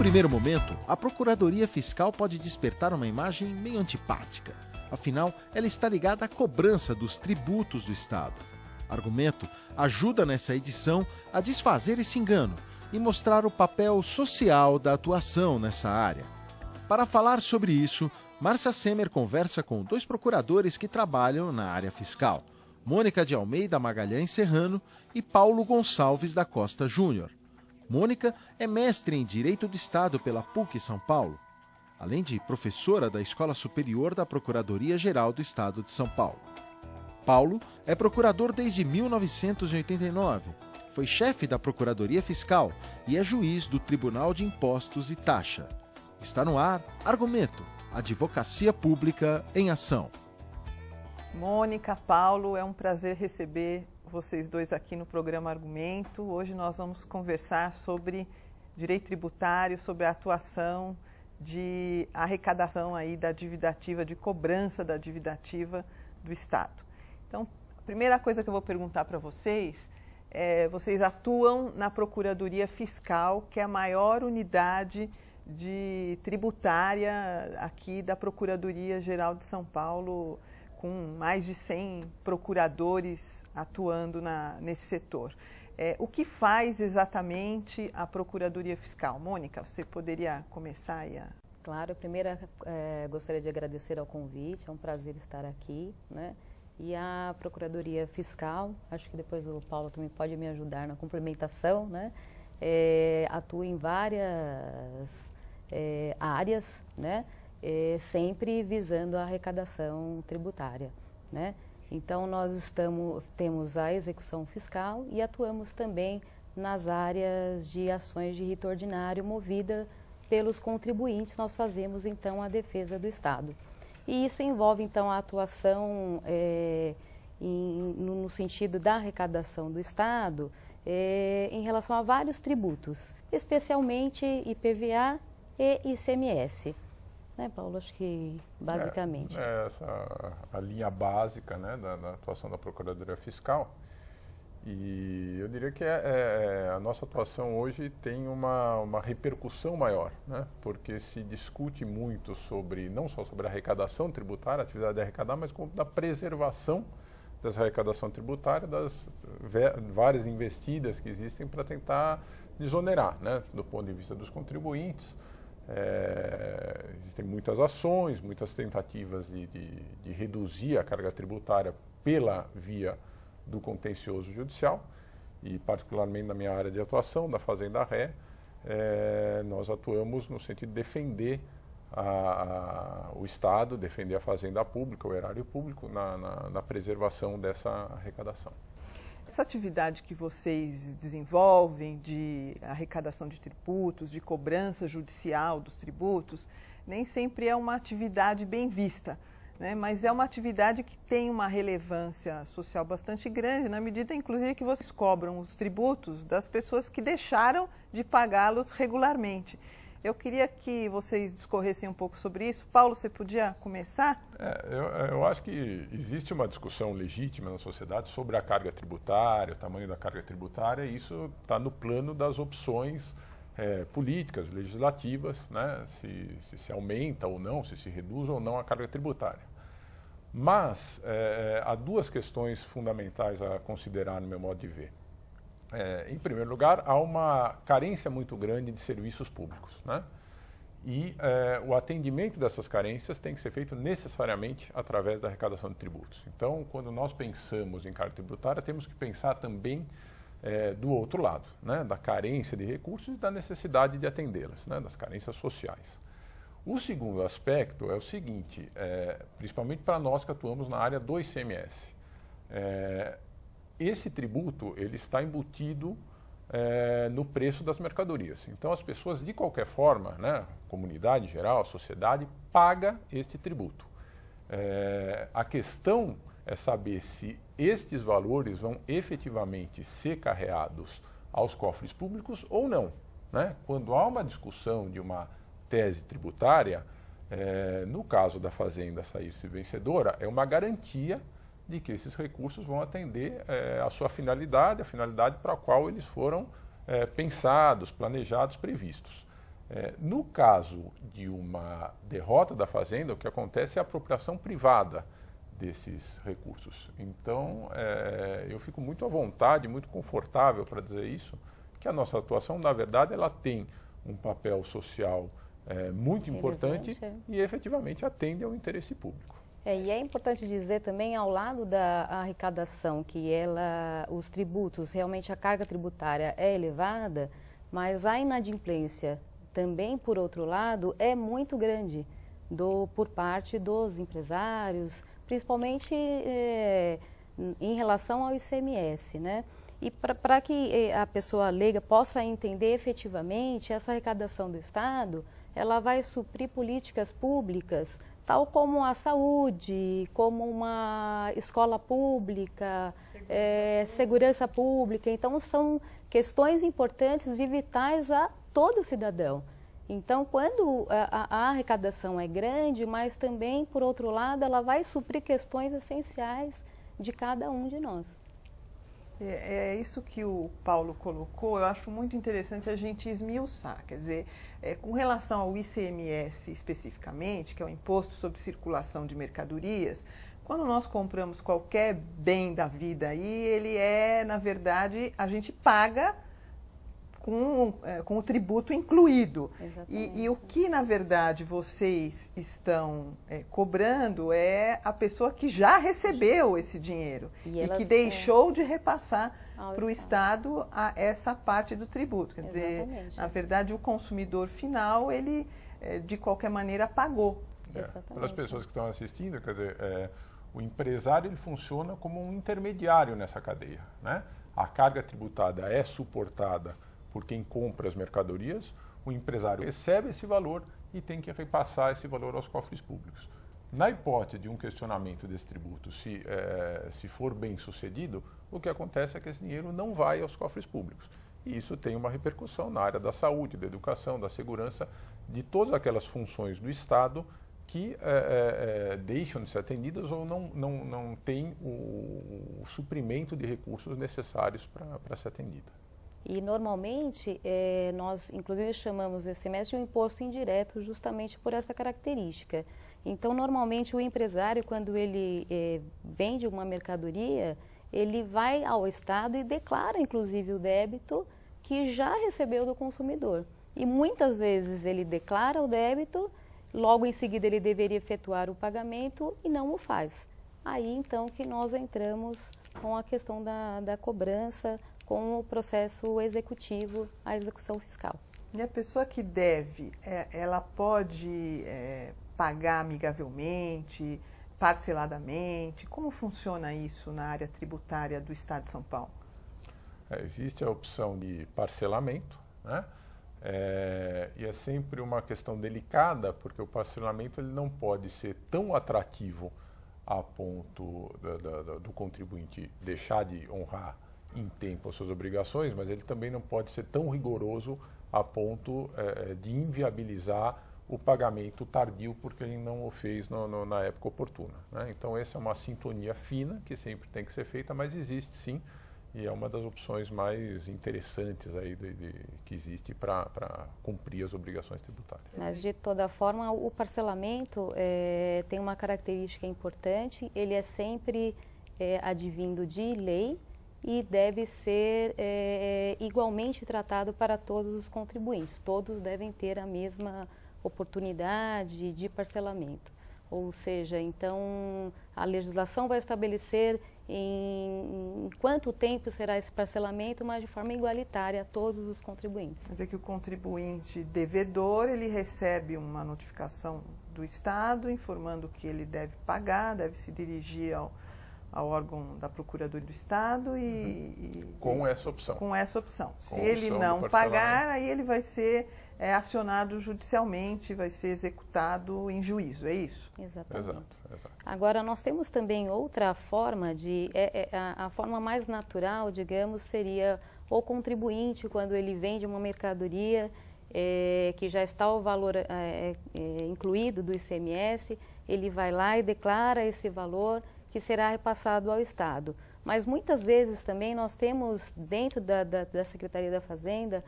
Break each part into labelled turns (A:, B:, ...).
A: primeiro momento, a Procuradoria Fiscal pode despertar uma imagem meio antipática. Afinal, ela está ligada à cobrança dos tributos do Estado. Argumento ajuda nessa edição a desfazer esse engano e mostrar o papel social da atuação nessa área. Para falar sobre isso, Márcia Semer conversa com dois procuradores que trabalham na área fiscal, Mônica de Almeida Magalhães Serrano e Paulo Gonçalves da Costa Júnior. Mônica é mestre em Direito do Estado pela PUC São Paulo, além de professora da Escola Superior da Procuradoria-Geral do Estado de São Paulo. Paulo é procurador desde 1989, foi chefe da Procuradoria Fiscal e é juiz do Tribunal de Impostos e Taxa. Está no ar Argumento, Advocacia Pública em Ação.
B: Mônica, Paulo, é um prazer receber vocês dois aqui no programa Argumento. Hoje nós vamos conversar sobre direito tributário, sobre a atuação de arrecadação aí da dívida ativa, de cobrança da dívida ativa do Estado. Então, a primeira coisa que eu vou perguntar para vocês é, vocês atuam na Procuradoria Fiscal, que é a maior unidade tributária aqui da Procuradoria-Geral de São Paulo, com mais de 100 procuradores atuando nesse setor. O que faz exatamente a Procuradoria Fiscal? Mônica, você poderia começar aí?
C: Claro, primeiro gostaria de agradecer ao convite, é um prazer estar aqui, né? E a Procuradoria Fiscal, acho que depois o Paulo também pode me ajudar na complementação, né? Atua em várias áreas, né? Sempre visando a arrecadação tributária, né? Então, nós temos a execução fiscal e atuamos também nas áreas de ações de rito ordinário movida pelos contribuintes. Nós fazemos, então, a defesa do Estado. E isso envolve, então, a atuação no sentido da arrecadação do Estado em relação a vários tributos, especialmente IPVA e ICMS. Né, Paulo? Acho que basicamente.
D: Essa a linha básica, né, da atuação da Procuradoria Fiscal. E eu diria que a nossa atuação hoje tem uma repercussão maior, né, porque se discute muito sobre, não só sobre a arrecadação tributária, a atividade de arrecadar, mas como da preservação dessa arrecadação tributária, das várias investidas que existem para tentar desonerar, né, do ponto de vista dos contribuintes. Existem muitas ações, muitas tentativas de reduzir a carga tributária pela via do contencioso judicial e particularmente na minha área de atuação, da Fazenda Ré, nós atuamos no sentido de defender o Estado, defender a fazenda pública, o erário público na preservação dessa arrecadação.
B: Essa atividade que vocês desenvolvem de arrecadação de tributos, de cobrança judicial dos tributos, nem sempre é uma atividade bem vista, né? Mas é uma atividade que tem uma relevância social bastante grande, na medida, inclusive, que vocês cobram os tributos das pessoas que deixaram de pagá-los regularmente. Eu queria que vocês discorressem um pouco sobre isso. Paulo, você podia começar?
D: Eu acho que existe uma discussão legítima na sociedade sobre a carga tributária, o tamanho da carga tributária, e isso está no plano das opções políticas, legislativas, né? Se aumenta ou não, se reduz ou não a carga tributária. Mas há duas questões fundamentais a considerar no meu modo de ver. Em primeiro lugar, há uma carência muito grande de serviços públicos, né? E o atendimento dessas carências tem que ser feito necessariamente através da arrecadação de tributos. Então, quando nós pensamos em carga tributária, temos que pensar também do outro lado, né? Da carência de recursos e da necessidade de atendê-las, né? Das carências sociais. O segundo aspecto é o seguinte, principalmente para nós que atuamos na área do ICMS. Esse tributo ele está embutido no preço das mercadorias. Então, as pessoas, de qualquer forma, né, a comunidade em geral, a sociedade, paga este tributo. A questão é saber se estes valores vão efetivamente ser carreados aos cofres públicos ou não, né? Quando há uma discussão de uma tese tributária, no caso da fazenda sair-se vencedora, é uma garantia de que esses recursos vão atender a sua finalidade, a finalidade para a qual eles foram pensados, planejados, previstos. No caso de uma derrota da Fazenda, o que acontece é a apropriação privada desses recursos. Então, eu fico muito à vontade, muito confortável para dizer isso, que a nossa atuação, na verdade, ela tem um papel social muito importante e efetivamente atende ao interesse público.
C: E é importante dizer também, ao lado da arrecadação, que os tributos, realmente a carga tributária é elevada, mas a inadimplência também, por outro lado, é muito grande por parte dos empresários, principalmente em relação ao ICMS, né? E para que a pessoa leiga possa entender efetivamente, essa arrecadação do Estado, ela vai suprir políticas públicas, tal como a saúde, como uma escola pública, segurança pública. Então, são questões importantes e vitais a todo cidadão. Então, quando a arrecadação é grande, mas também, por outro lado, ela vai suprir questões essenciais de cada um de nós.
B: É isso que o Paulo colocou, eu acho muito interessante a gente esmiuçar. Quer dizer, com relação ao ICMS especificamente, que é o Imposto sobre Circulação de Mercadorias, quando nós compramos qualquer bem da vida aí, ele na verdade, a gente paga com o tributo incluído. E o que, na verdade, vocês estão cobrando é a pessoa que já recebeu esse dinheiro e que deixou de repassar para o Estado essa parte do tributo. Quer dizer, na verdade, o consumidor final, ele, de qualquer maneira, pagou.
D: Para as pessoas que estão assistindo, quer dizer, o empresário ele funciona como um intermediário nessa cadeia, né? A carga tributada é suportada por quem compra as mercadorias, o empresário recebe esse valor e tem que repassar esse valor aos cofres públicos. Na hipótese de um questionamento desse tributo, se for bem sucedido, o que acontece é que esse dinheiro não vai aos cofres públicos. E isso tem uma repercussão na área da saúde, da educação, da segurança, de todas aquelas funções do Estado que deixam de ser atendidas ou não têm o suprimento de recursos necessários para ser atendida.
C: E normalmente nós inclusive chamamos esse ICMS de um imposto indireto justamente por essa característica. Então normalmente o empresário, quando ele vende uma mercadoria, ele vai ao Estado e declara inclusive o débito que já recebeu do consumidor. E muitas vezes ele declara o débito, logo em seguida ele deveria efetuar o pagamento e não o faz. Aí então que nós entramos com a questão da cobrança, com o processo executivo, a execução fiscal.
B: E a pessoa que deve, ela pode pagar amigavelmente, parceladamente? Como funciona isso na área tributária do Estado de São Paulo?
D: Existe a opção de parcelamento, né? E é sempre uma questão delicada, porque o parcelamento ele não pode ser tão atrativo a ponto do contribuinte deixar de honrar em tempo as suas obrigações, mas ele também não pode ser tão rigoroso a ponto de inviabilizar o pagamento tardio porque ele não o fez na época oportuna, né? Então essa é uma sintonia fina que sempre tem que ser feita, mas existe sim, e é uma das opções mais interessantes aí que existe para cumprir as obrigações tributárias.
C: Mas de toda forma o parcelamento tem uma característica importante, ele é sempre advindo de lei, e deve ser igualmente tratado para todos os contribuintes. Todos devem ter a mesma oportunidade de parcelamento. Ou seja, então a legislação vai estabelecer em quanto tempo será esse parcelamento, mas de forma igualitária a todos os contribuintes.
B: Quer dizer que o contribuinte devedor, ele recebe uma notificação do Estado informando que ele deve pagar, deve se dirigir ao órgão da Procuradoria do Estado
D: com essa opção.
B: Com essa opção. Se ele não pagar, aí ele vai ser acionado judicialmente, vai ser executado em juízo, é isso?
C: Exatamente. Exato. Agora, nós temos também outra forma a forma mais natural, digamos, seria o contribuinte, quando ele vende uma mercadoria que já está o valor incluído do ICMS, ele vai lá e declara esse valor que será repassado ao Estado. Mas muitas vezes também nós temos dentro da Secretaria da Fazenda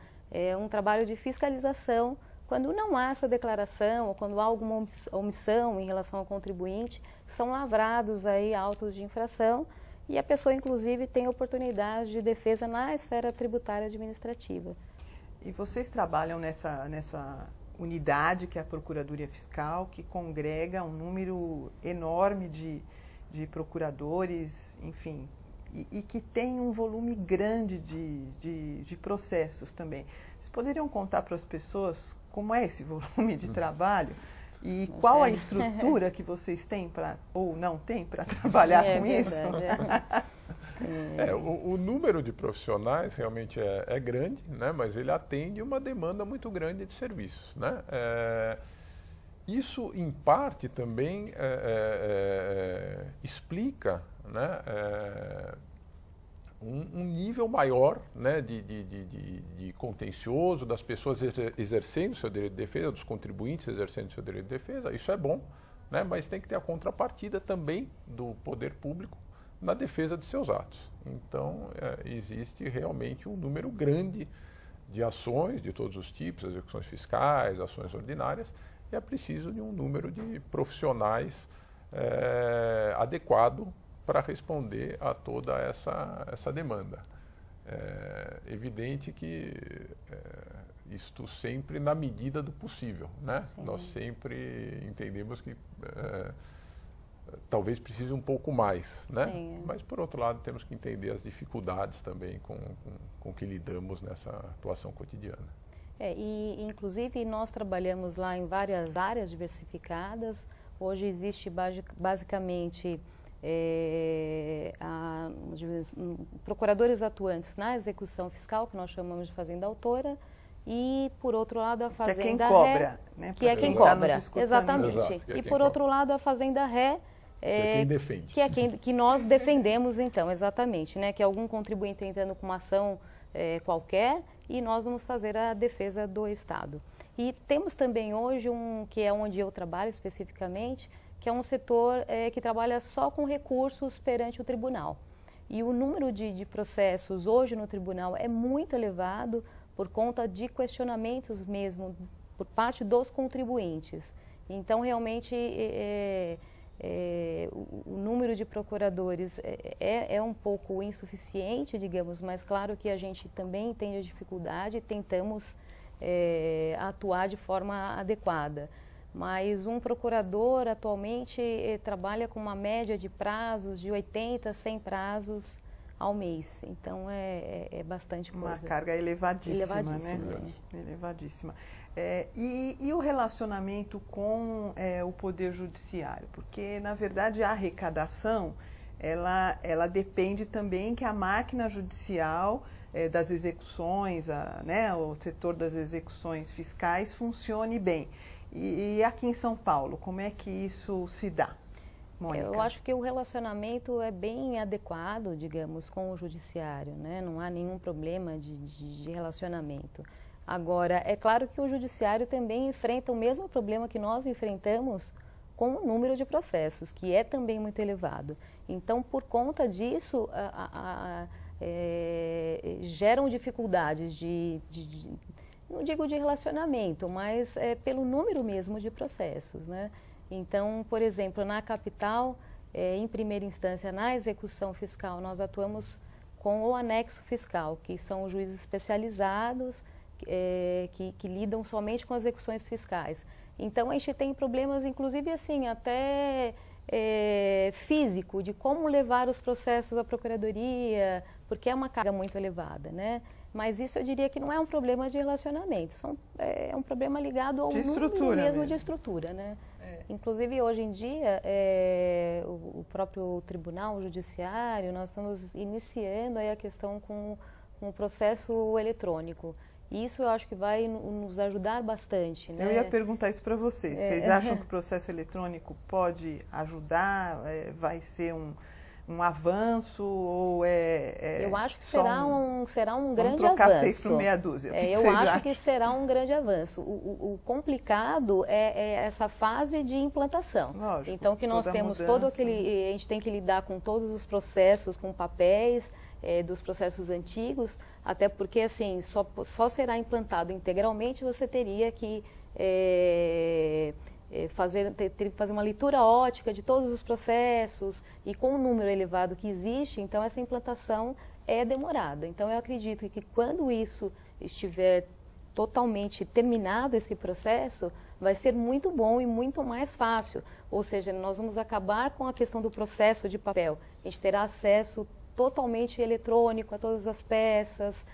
C: um trabalho de fiscalização quando não há essa declaração ou quando há alguma omissão em relação ao contribuinte, são lavrados aí autos de infração e a pessoa, inclusive, tem oportunidade de defesa na esfera tributária administrativa.
B: E vocês trabalham nessa unidade que é a Procuradoria Fiscal, que congrega um número enorme de procuradores, enfim, e que tem um volume grande de processos também. Vocês poderiam contar para as pessoas como é esse volume de trabalho e qual a estrutura que vocês têm ou não têm para trabalhar com isso?
D: O número de profissionais realmente é grande, né? Mas ele atende uma demanda muito grande de serviços, né? Isso, em parte, também explica, né, um nível maior, né, de contencioso, das pessoas exercendo seu direito de defesa, dos contribuintes exercendo seu direito de defesa. Isso é bom, né, mas tem que ter a contrapartida também do poder público na defesa de seus atos. Então, existe realmente um número grande de ações de todos os tipos, execuções fiscais, ações ordinárias, e é preciso de um número de profissionais adequado para responder a toda essa demanda. É evidente que isto sempre na medida do possível, né? Nós sempre entendemos que talvez precise um pouco mais, né? Mas, por outro lado, temos que entender as dificuldades também com que lidamos nessa atuação cotidiana.
C: E inclusive nós trabalhamos lá em várias áreas diversificadas. Hoje existe basicamente procuradores atuantes na execução fiscal, que nós chamamos de fazenda autora, e por outro lado a fazenda ré, que é quem cobra, exatamente. E por outro lado a fazenda ré,
D: que é quem defende.
C: Que nós defendemos, então, exatamente, né? Que é algum contribuinte entrando com uma ação qualquer e nós vamos fazer a defesa do Estado. E temos também hoje que é onde eu trabalho especificamente, que é um setor que trabalha só com recursos perante o tribunal. E o número de processos hoje no tribunal é muito elevado por conta de questionamentos mesmo por parte dos contribuintes. Então, realmente, o número de procuradores é um pouco insuficiente, digamos, mas claro que a gente também entende a dificuldade e tentamos atuar de forma adequada. Mas um procurador atualmente trabalha com uma média de prazos de 80 a 100 prazos ao mês. Então é bastante coisa.
B: Uma carga elevadíssima, né? Elevadíssima. E o relacionamento com o Poder Judiciário? Porque, na verdade, a arrecadação, ela depende também que a máquina judicial das execuções, o setor das execuções fiscais funcione bem. E aqui em São Paulo, como é que isso se dá, Mônica?
C: Eu acho que o relacionamento é bem adequado, digamos, com o judiciário, né? Não há nenhum problema de relacionamento. Agora, é claro que o judiciário também enfrenta o mesmo problema que nós enfrentamos com o número de processos, que é também muito elevado. Então, por conta disso, geram dificuldades não digo de relacionamento, mas pelo número mesmo de processos, né? Então, por exemplo, na capital, em primeira instância, na execução fiscal, nós atuamos com o anexo fiscal, que são os juízes especializados que lidam somente com as execuções fiscais. Então, a gente tem problemas, inclusive, assim, até físico, de como levar os processos à procuradoria, porque é uma carga muito elevada, né? Mas isso eu diria que não é um problema de relacionamento, é um problema ligado ao número mesmo de estrutura, né? Inclusive, hoje em dia, o próprio tribunal, o judiciário, nós estamos iniciando aí a questão com o processo eletrônico. E isso eu acho que vai nos ajudar bastante, né?
B: Eu ia perguntar isso para vocês. Vocês acham que o processo eletrônico pode ajudar? Vai ser um avanço ou
C: eu acho que
B: só
C: será um grande
B: vamos trocar
C: avanço.
B: 6 por meia dúzia.
C: Eu acho que será um grande avanço. O complicado é essa fase de implantação.
B: Lógico,
C: então que nós temos
B: mudança.
C: a gente tem que lidar com todos os processos, com papéis dos processos antigos, até porque assim só será implantado integralmente. Você teria que teria que fazer uma leitura ótica de todos os processos e com o número elevado que existe, então essa implantação é demorada. Então eu acredito que quando isso estiver totalmente terminado, esse processo, vai ser muito bom e muito mais fácil. Ou seja, nós vamos acabar com a questão do processo de papel. A gente terá acesso totalmente eletrônico a todas as peças,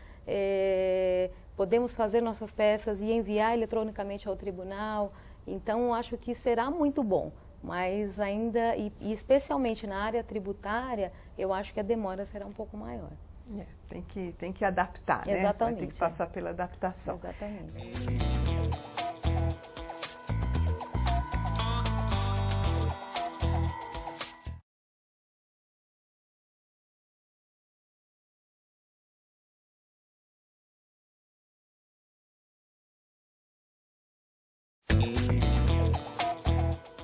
C: podemos fazer nossas peças e enviar eletronicamente ao tribunal. Então, acho que será muito bom, mas ainda, e especialmente na área tributária, eu acho que a demora será um pouco maior.
B: Tem que adaptar, né?
C: Exatamente.
B: Vai ter que passar pela adaptação.
C: Exatamente.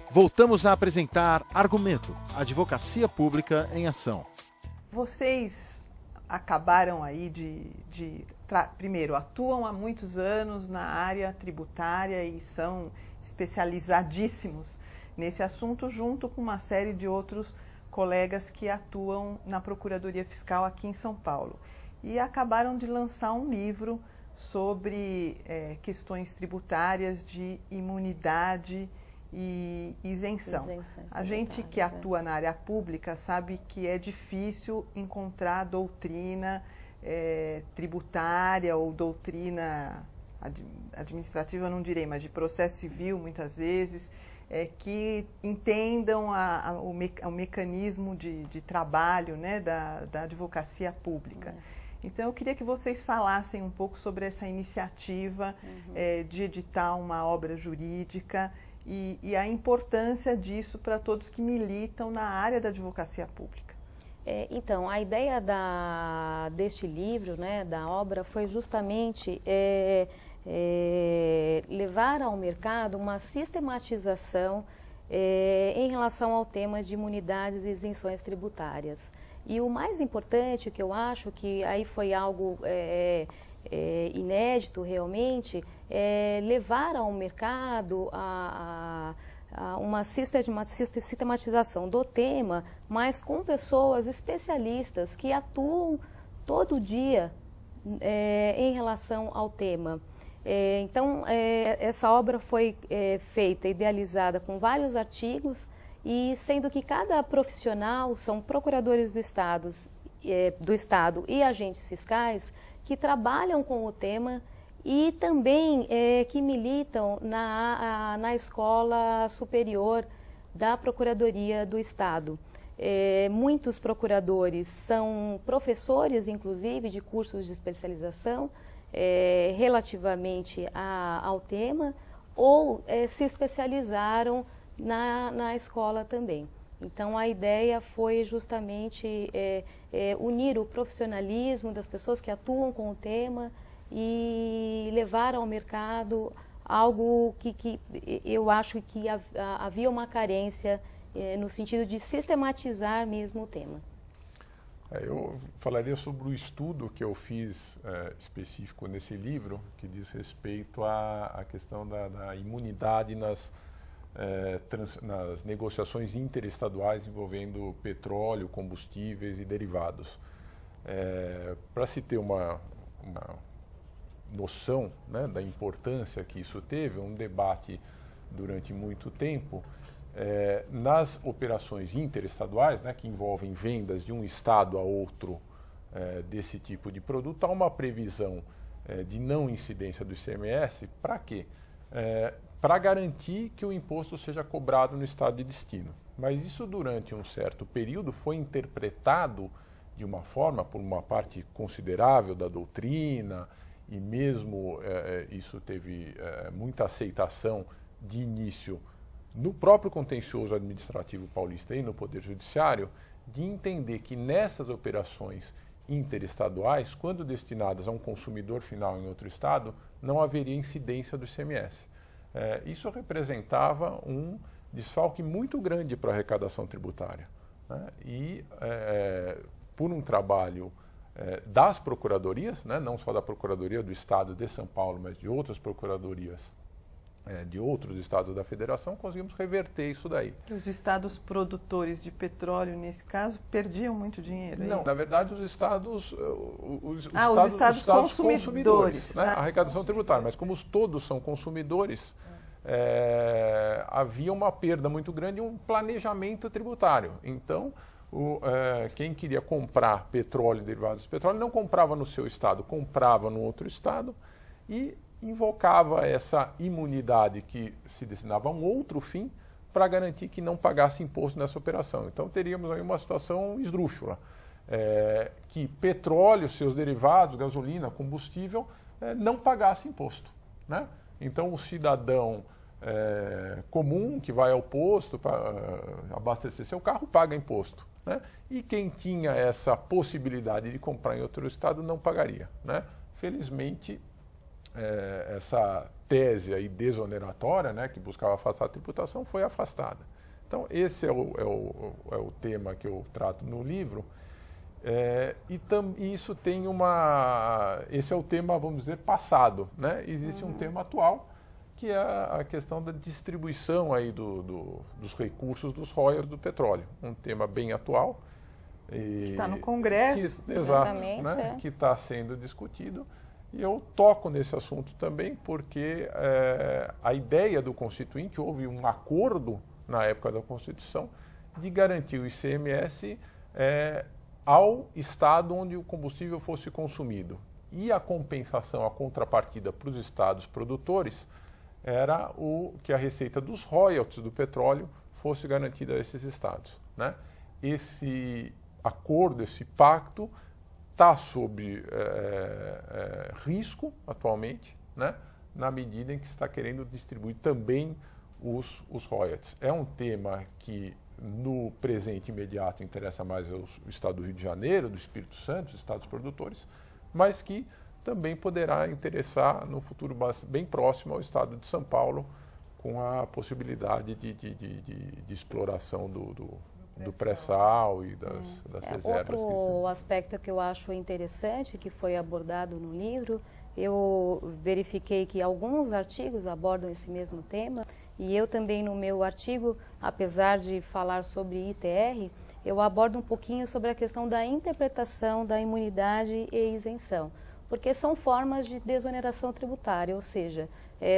A: Voltamos a apresentar Argumento, Advocacia Pública em Ação. Vocês acabaram aí primeiro, atuam há muitos anos na área tributária e são especializadíssimos nesse assunto, junto com uma série de outros colegas que atuam na Procuradoria Fiscal aqui em São Paulo. E acabaram de lançar um livro sobre questões tributárias de imunidade e isenção. A gente que atua na área pública sabe que é difícil encontrar doutrina tributária ou doutrina administrativa, não direi, mas de processo civil, muitas vezes, que entendam o mecanismo de trabalho, né, da advocacia pública. Então, eu queria que vocês falassem um pouco sobre essa iniciativa de editar uma obra jurídica e a importância disso para todos que militam na área da advocacia pública.
C: Então, a ideia deste livro, né, da obra, foi justamente levar ao mercado uma sistematização em relação ao tema de imunidades e isenções tributárias. E o mais importante, que eu acho que aí foi algo inédito realmente, levar ao mercado uma sistematização do tema, mas com pessoas especialistas que atuam todo dia em relação ao tema. Então, essa obra foi feita, idealizada com vários artigos, e sendo que cada profissional são procuradores do Estado e agentes fiscais que trabalham com o tema e também que militam na Escola Superior da Procuradoria do Estado. Muitos procuradores são professores, inclusive, de cursos de especialização relativamente ao tema, ou se especializaram na escola também. Então, a ideia foi justamente unir o profissionalismo das pessoas que atuam com o tema e levar ao mercado algo que eu acho que havia uma carência no sentido de sistematizar mesmo o tema.
D: Eu falaria sobre o estudo que eu fiz específico nesse livro, que diz respeito à questão da imunidade nas negociações interestaduais envolvendo petróleo, combustíveis e derivados. Para se ter uma noção, né, da importância que isso teve, um debate durante muito tempo, nas operações interestaduais, né, que envolvem vendas de um estado a outro desse tipo de produto, há uma previsão de não incidência do ICMS. Para quê? Para garantir que o imposto seja cobrado no estado de destino. Mas isso, durante um certo período, foi interpretado de uma forma, por uma parte considerável da doutrina, e mesmo isso teve muita aceitação de início no próprio contencioso administrativo paulista e no Poder Judiciário, de entender que nessas operações interestaduais, quando destinadas a um consumidor final em outro estado, não haveria incidência do ICMS. Isso representava um desfalque muito grande para a arrecadação tributária, né? E por um trabalho das procuradorias, né, não só da Procuradoria do Estado de São Paulo, mas de outras procuradorias de outros estados da federação, conseguimos reverter isso daí.
B: Os estados produtores de petróleo, nesse caso, perdiam muito dinheiro?
D: Não, na verdade, os estados
B: consumidores,
D: né, a arrecadação tributária, mas como todos são consumidores, havia uma perda muito grande e um planejamento tributário. Então, quem queria comprar petróleo e derivados de petróleo não comprava no seu estado, comprava no outro estado e invocava essa imunidade que se destinava a um outro fim para garantir que não pagasse imposto nessa operação. Então teríamos aí uma situação esdrúxula, que petróleo, seus derivados, gasolina, combustível, não pagasse imposto, né? Então o cidadão comum que vai ao posto para abastecer seu carro paga imposto, né? E quem tinha essa possibilidade de comprar em outro estado não pagaria, né? Felizmente, essa tese aí desoneratória, né, que buscava afastar a tributação, foi afastada. Então, esse é o tema que eu trato no livro. E isso tem esse é o tema, vamos dizer, passado, né? Existe um tema atual, que é a questão da distribuição aí dos recursos dos royalties do petróleo. Um tema bem atual.
B: Que está no Congresso.
D: Exato, né? Que está sendo discutido. E eu toco nesse assunto também porque a ideia do Constituinte, houve um acordo na época da Constituição de garantir o ICMS ao estado onde o combustível fosse consumido. E a compensação, a contrapartida para os estados produtores era que a receita dos royalties do petróleo fosse garantida a esses estados, né? Esse acordo, esse pacto, está sob risco atualmente, né, na medida em que se está querendo distribuir também os royalties. É um tema que no presente imediato interessa mais ao estado do Rio de Janeiro, do Espírito Santo, os estados produtores, mas que também poderá interessar no futuro bem próximo ao estado de São Paulo, com a possibilidade de exploração do pré-sal e das reservas.
C: Outro aspecto que eu acho interessante, que foi abordado no livro, eu verifiquei que alguns artigos abordam esse mesmo tema, e eu também no meu artigo, apesar de falar sobre ITR, eu abordo um pouquinho sobre a questão da interpretação da imunidade e isenção, porque são formas de desoneração tributária, ou seja,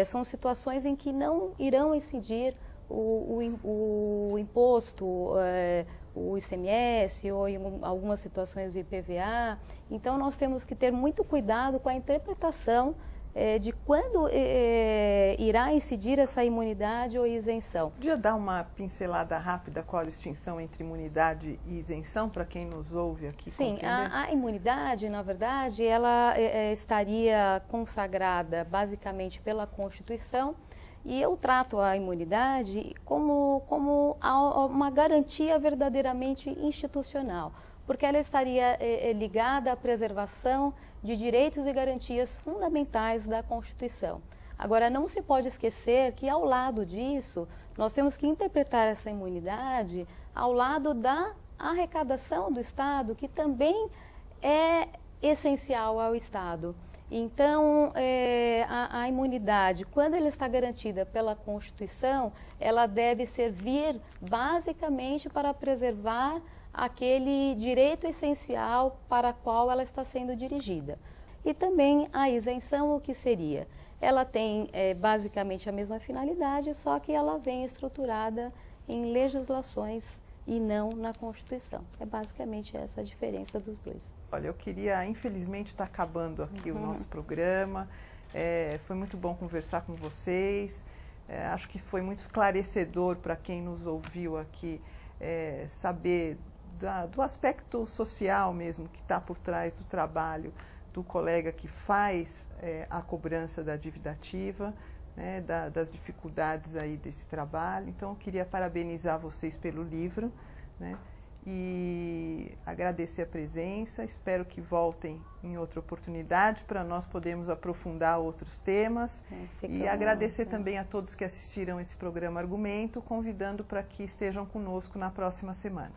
C: são situações em que não irão incidir o imposto, o ICMS ou em algumas situações de IPVA. Então nós temos que ter muito cuidado com a interpretação de quando irá incidir essa imunidade ou isenção.
B: Podia dar uma pincelada rápida qual a distinção entre imunidade e isenção para quem nos ouve aqui?
C: Sim, a imunidade, na verdade, ela estaria consagrada basicamente pela Constituição. E eu trato a imunidade como uma garantia verdadeiramente institucional, porque ela estaria ligada à preservação de direitos e garantias fundamentais da Constituição. Agora, não se pode esquecer que, ao lado disso, nós temos que interpretar essa imunidade ao lado da arrecadação do Estado, que também é essencial ao Estado. Então, a imunidade, quando ela está garantida pela Constituição, ela deve servir basicamente para preservar aquele direito essencial para o qual ela está sendo dirigida. E também a isenção, o que seria? Ela tem basicamente a mesma finalidade, só que ela vem estruturada em legislações e não na Constituição. É basicamente essa a diferença dos dois.
B: Olha, eu queria, infelizmente, estar acabando aqui o nosso programa. Foi muito bom conversar com vocês. Acho que foi muito esclarecedor para quem nos ouviu aqui saber do aspecto social mesmo que está por trás do trabalho do colega que faz a cobrança da dívida ativa, né, das dificuldades aí desse trabalho. Então, eu queria parabenizar vocês pelo livro, né? e agradecer a presença. Espero que voltem em outra oportunidade para nós podermos aprofundar outros temas. E agradecer também a todos que assistiram esse programa Argumento, convidando para que estejam conosco na próxima semana.